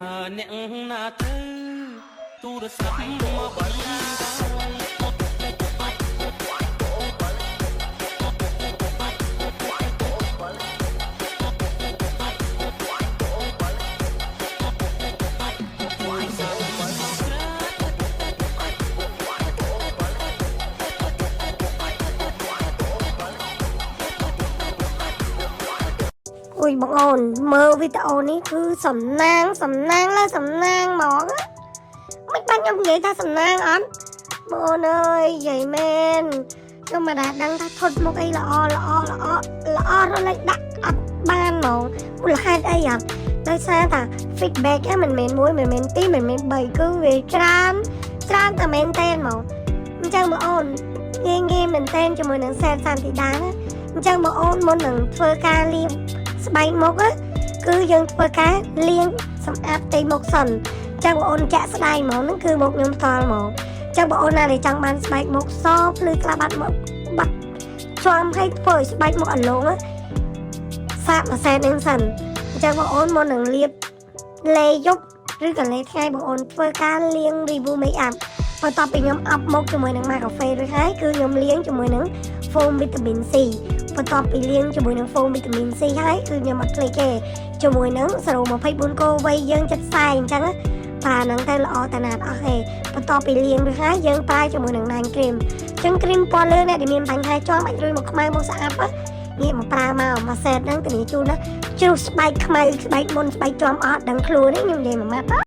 អ្នកណាទៅទូរស័ព្ទមកបាញ់Uiបងអូនមើលវីដេអូនេះគឺសំណាងលើសំណាងហ្មងមិនបាញ់ខ្ញុំនិយាយថាសំណាងអត់បងអូនអើយនិយាយមែនខ្ញុំមិនដែលដឹងថាថត់មុខអីល្អរលេចដាក់អត់បានហ្មងមូលហេតុអីអត់ដោយសារថា feedback មិនមែនមួយមិនមែនពីរមិនមែន3គឺវាច្រើនតែមែនតែនហ្មងអញ្ចឹងបងអូនងាយមែនតែនជាមួយនឹងសែនសានធីតាណាអញ្ចឹងបងអូនមុននឹងធ្វើការលាងស្បែកមុខគឺយើងធ្វើការលាងសម្អាតផ្ទៃមុខសិនចឹងបងអូនចាក់ស្ដាយហ្មងហ្នឹងគឺមុខខ្ញុំផ្ទាល់ហ្មងចឹងបងអូនណាដែលចង់បានស្បែកមុខសភ្លឺថ្លាបាត់មុខបាត់ជាប់ឲ្យធ្វើឲ្យស្បែកមុខអលងសាកមួយសែនហ្នឹងសិនអញ្ចឹងបងអូនមុននឹងលាបលេយប់ឬក៏លេថ្ងៃបងអូនធ្វើការលាង review make up បន្ទាប់ពីខ្ញុំអប់មុខជាមួយនឹង MAC Cafe រួចហើយគឺខ្ញុំលាងជាមួយនឹង foam vitamin C បន្ទាប់ពីលាងជាមួយនឹង foam vitamin C ហើយគឺខ្ញុំអត់ភ្លេចទេជាមួយនឹង024កូវ័យយើងចិត្តខ្សែអញ្ចឹងបាទហ្នឹងទៅល្អតាណាត់អស់ទេបន្ទាប់ពីលាងរួចហើយយើងប្រើជាមួយនឹង Nine Cream អញ្ចឹង cream ពណ៌លឿងអ្នកដែលមានបញ្ហាជាប់អាចរុយមកខ្មៅមកស្អាប់ងាកមកប្រើមកសេតហ្នឹងទៅជូនណាជ្រុះស្បែកខ្មៅស្បែកមុនស្បែកជាប់អត់ដឹងខ្លួនទេខ្ញុំនិយាយមួយម៉ាត់